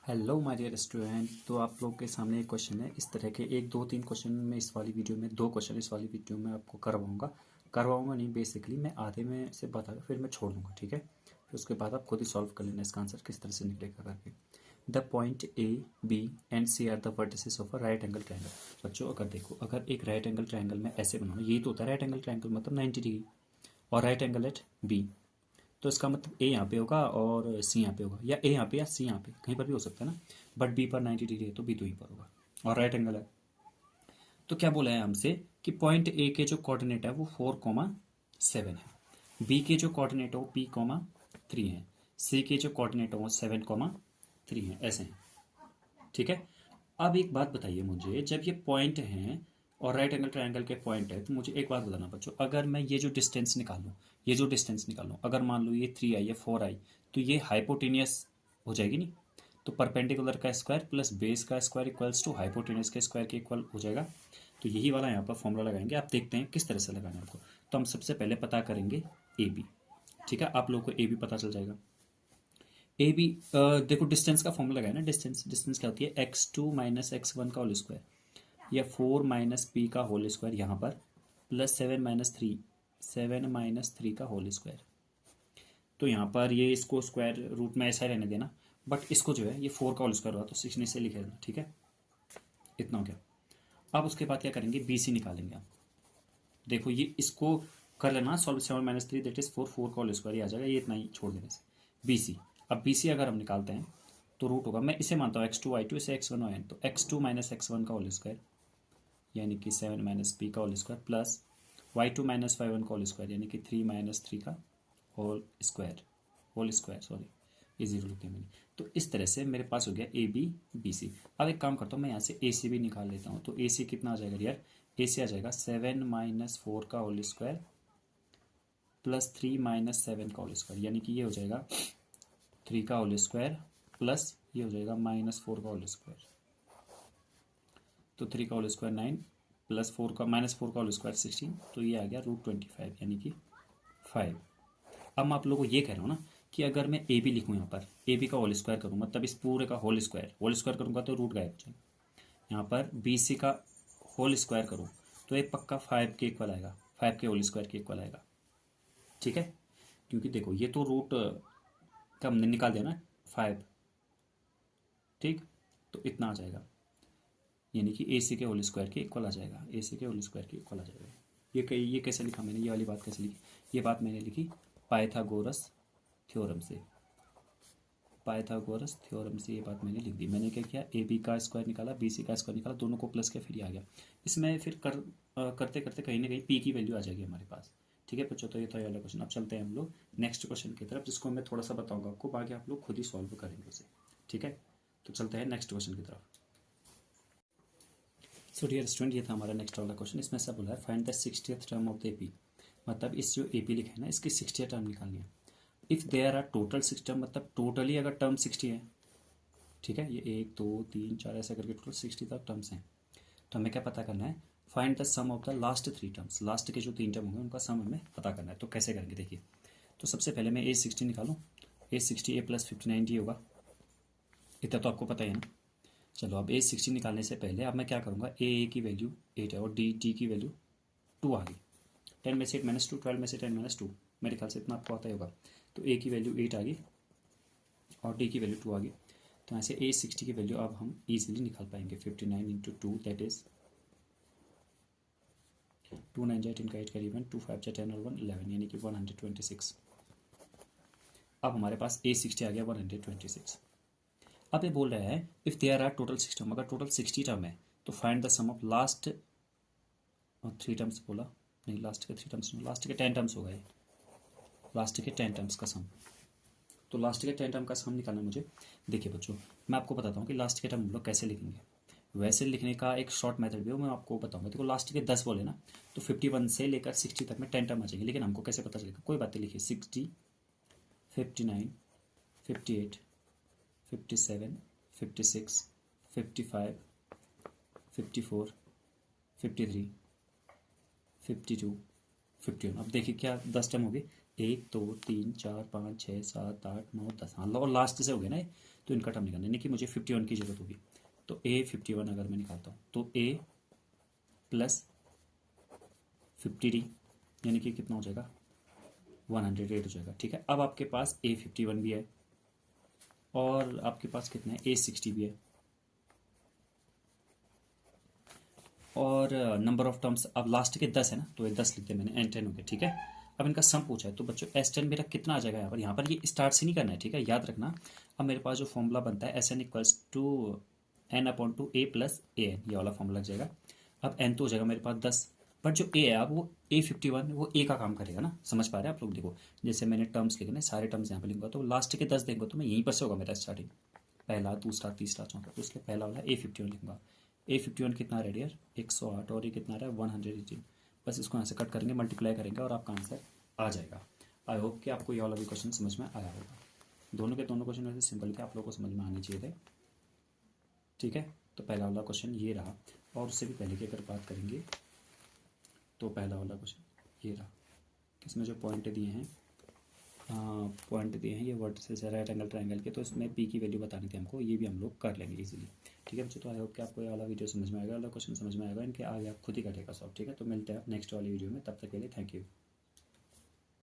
Hello my dear student. तो आप लोग के सामने एक क्वेश्चन है इस तरह के, एक दो तीन क्वेश्चन में इस वाली वीडियो में, दो क्वेश्चन इस वाली वीडियो में आपको करवाऊंगा नहीं, बेसिकली मैं आधे में से बता फिर मैं छोड़ दूंगा, ठीक है। फिर उसके बाद आप खुद ही सॉल्व कर लेना इसका आंसर किस तरह से निकलेगा करके। The point A B and C are the vertices of a right angle triangle. बच्चों अगर देखो, अगर एक राइट एंगल ट्रायंगल में ऐसे बनाना, यही तो होता है राइट एंगल ट्रायंगल, मतलब 90 डिग्री, और राइट एंगल एट बी, तो इसका मतलब ए यहाँ पे होगा और सी यहाँ पे होगा, या ए यहाँ पे या सी यहाँ पे, कहीं पर भी हो सकता है ना। बट बी पर 90 डिग्री है तो बी तो यहीं पर होगा और राइट एंगल है। तो क्या बोला है हमसे कि पॉइंट ए के जो कोऑर्डिनेट है वो 4,7 है, बी के जो कोऑर्डिनेट है वो P,3 है, सी के जो कोऑर्डिनेट है वो 7,3 है, ऐसे हैं, ठीक है। अब एक बात बताइए मुझे, जब ये पॉइंट हैं और राइट एंगल ट्रायंगल के पॉइंट है, तो मुझे एक बात बताना बच्चों, अगर मैं ये जो डिस्टेंस निकालूं, अगर मान लो ये 3i या 4i, तो ये हाइपोटेनियस हो जाएगी नहीं। तो परपेंडिकुलर का स्क्वायर प्लस बेस का स्क्वायर इक्वल्स टू हाइपोटेनियस के स्क्वायर के इक्वल हो जाएगा। तो यही वाला यहाँ पर फॉर्मूला लगाएंगे, आप देखते हैं किस तरह से लगाना है आपको। तो हम सबसे पहले पता करेंगे ए बी, ठीक है, आप लोगों को ए बी पता चल जाएगा। ए बी देखो, डिस्टेंस का फॉर्मूला लगाया ना, डिस्टेंस क्या होती है, x2 माइनस x1 का होल स्क्वायर, या 4 माइनस पी का होल स्क्वायर यहाँ पर, प्लस 7 माइनस 3 का होल स्क्वायर। तो यहाँ पर ये इसको स्क्वायर रूट में ऐसा रहने देना, बट इसको जो है ये 4 का होल स्क्वायर हुआ तो 6 से लिखे देना, ठीक है। इतना हो गया। अब उसके बाद क्या करेंगे, बी सी निकालेंगे आप। देखो ये इसको कर लेना सॉल्व, 7 माइनस 3 दैट इज 4 का होल स्क्वायर ही आ जाएगा, ये इतना ही छोड़ देने से। बी सी, अब बी सी अगर हम निकालते हैं तो रूट होगा, मैं इसे मानता हूँ x2 y2, इसे x1 y1, तो x2 माइनस x1 का होल स्क्वायर यानी कि 7 माइनस पी का whole square, plus y2 minus y1 का होल स्क्वायर यानी कि 3 माइनस 3 का होल स्क्वायर सॉरी, ये जीरो लिख दिया मैंने। तो इस तरह से मेरे पास हो गया ए बी बी सी। अब एक काम करता हूँ, मैं यहाँ से ए सी भी निकाल लेता हूँ। तो ए सी कितना आ जाएगा यार, ए सी आ जाएगा 7 माइनस 4 का होल स्क्वायर प्लस 3 माइनस 7 का होल स्क्वायर, यानी कि ये हो जाएगा 3 का होल स्क्वायर प्लस ये हो जाएगा -4 का होल स्क्वायर। तो 3 का होल स्क्वायर 9 प्लस 4 का -4 का होल स्क्वायर 16, तो ये आ गया √25 यानी कि 5। अब मैं आप लोगों को ये कह रहा हूँ ना कि अगर मैं ए बी लिखूँ, यहाँ पर ए बी का होल स्क्वायर करूँ, मतलब इस पूरे का होल स्क्वायर करूँगा तो रूट गायब हो जाएगा। यहाँ पर बी सी का होल स्क्वायर करूँ तो ये पक्का 5 के इक्वल आएगा, 5 के होल स्क्वायर के इक्वल आएगा, ठीक है। क्योंकि देखो ये तो रूट का हमने निकाल दिया ना 5, ठीक। तो इतना आ जाएगा, यानी कि ए सी के होल स्क्वायर के इक्वल आ जाएगा, ए सी के होल स्क्वायर के इक्वल आ जाएगा। ये कैसे लिखा मैंने, ये वाली बात कैसे लिखी, ये बात मैंने लिखी पाइथागोरस थ्योरम से, ये बात मैंने लिख दी। मैंने क्या किया, ए बी का स्क्वायर निकाला, बी सी का स्क्वायर निकाला, दोनों को प्लस किया, फिर ये आ गया। इसमें फिर करते करते कहीं ना कहीं पी की वैल्यू आ जाएगी हमारे पास, ठीक है बच्चों। तो ये था वाला क्वेश्चन। अब चलते हैं हम लोग नेक्स्ट क्वेश्चन की तरफ, जिसको मैं थोड़ा सा बताऊंगा आपको, बाकी आप लोग खुद ही सॉल्व करेंगे उसे, ठीक है। तो चलते हैं नेक्स्ट क्वेश्चन की तरफ। सो डियर स्टूडेंट, ये था हमारा नेक्स्ट वाला क्वेश्चन। इसमें ऐसा बोला है, find the 60th term of the AP, मतलब इस जो एपी लिखा है ना, इसकी 60th टर्म निकालनी है। If there are total 6 term, मतलब टोटली अगर टर्म 60 है, ठीक है, ये 1 2 3 4 ऐसा करके टोटल 60 तक टर्म्स हैं। तो हमें क्या पता करना है, find the sum of the last 3 terms, last के जो 3 टर्म होंगे उनका सम हमें पता करना है। तो कैसे करेंगे देखिए। तो सबसे पहले मैं A60 निकालूँ, A60 A प्लस 59 D होगा, इतना तो आपको पता ही है ना। चलो अब A60 निकालने से पहले अब मैं क्या करूँगा, ए की वैल्यू 8 है और डी की वैल्यू 2 आ गई। 10 में से 8 माइनस 2, 12 में से 10 माइनस 2, मेरे ख्याल से इतना आपको आता ही होगा। तो ए की वैल्यू 8 आ गई और डी की वैल्यू 2 आ गई। तो ऐसे A60 की वैल्यू अब हम इजीली निकाल पाएंगे। 59 इंटू 2 दैट इज 2 9 जा 10 का 8 करीबन 2 5 जा 10 और 1 11, यानी कि 126। अब हमारे पास A60 आ गया 126। अब ये बोल रहा है if there are total 6 term, अगर टोटल 60 टर्म है तो find the sum of last 3 terms बोला, नहीं लास्ट के 3 टर्म्स, लास्ट के 10 टर्म्स हो गए, लास्ट के 10 टर्म्स का सम। तो लास्ट के 10 टर्म का सम निकालना मुझे। देखिए बच्चों, मैं आपको बताता हूँ कि लास्ट के टर्म हम लोग कैसे लिखेंगे। वैसे लिखने का एक शॉर्ट मेथड भी हो, मैं आपको बताऊंगा। देखो लास्ट के 10 बोले ना, तो 51 से लेकर 60 तक में 10 टर्म आ जाएंगे, लेकिन हमको कैसे पता चलेगा, कोई बात नहीं, लिखिए 60 59 58 57 56 55 54 53 52 51। अब देखिए क्या 10 टर्म हो गए, 1 2 3 4 5 6 7 8 9 10, हाँ और लास्ट से हो गए ना, तो इनका टर्म निकालना है, यानी कि मुझे 51 की जरूरत होगी। तो A51 अगर मैं निकालता हूँ तो A प्लस 50D यानी कि कितना हो जाएगा 108 हो जाएगा। ठीक है, अब आपके पास A51 भी है और आपके पास कितना है A60 भी है और नंबर ऑफ टर्म्स अब लास्ट के 10 है ना, तो ये 10 लिखते हैं मैंने, N10 हो गया। ठीक है, अब इनका सम पूछा है तो बच्चों S10 मेरा कितना आ जाएगा यहाँ पर ये स्टार्ट से नहीं करना है। ठीक है, याद रखना। अब मेरे पास जो फॉर्मूला बनता है SN equals to N/2 A plus AN, ये वाला फॉर्मूला लग जाएगा। अब N तो हो जाएगा मेरे पास 10, बट जो A है अब वो A51 वो A का काम करेगा ना, समझ पा रहे हैं आप लोग। देखो जैसे मैंने टर्म्स लिखे ना, सारे टर्म्स यहाँ पर लिखूंगा तो लास्ट के 10 देंगे तो मैं यहीं पर से होगा मेरा स्टार्टिंग, पहला दूसरा तीसरा चौथा, तो इसलिए पहला वाला A51 लिखूंगा। A51 कितना है रेडियर 108 और ये कितना रहा है 118। बस इसको यहाँ से कट करेंगे, मल्टीप्लाई करेंगे और आपका आंसर आ जाएगा। आई होप कि आपको ये वाला भी क्वेश्चन समझ में आया होगा। दोनों के दोनों क्वेश्चन वैसे सिंपल थे, आप लोगों को समझ में आने चाहिए थे। ठीक है, तो पहला वाला क्वेश्चन ये रहा और उससे भी पहले की अगर बात करेंगे तो पहला वाला क्वेश्चन ये रहा, इसमें जो पॉइंट दिए हैं ये वर्टिसेस है राइट एंगल ट्रायंगल के, तो इसमें पी की वैल्यू बतानी थी हमको, ये भी हम लोग कर लेंगे इजीली। ठीक है बच्चों, तो आई होप कि आपको ये वाला वीडियो समझ में आएगा, वाला क्वेश्चन समझ में आएगा, इनके आगे आप खुद ही करेगा सॉल्व। ठीक है, तो मिलते हैं नेक्स्ट वाली वीडियो में, तब तक के लिए थैंक यू।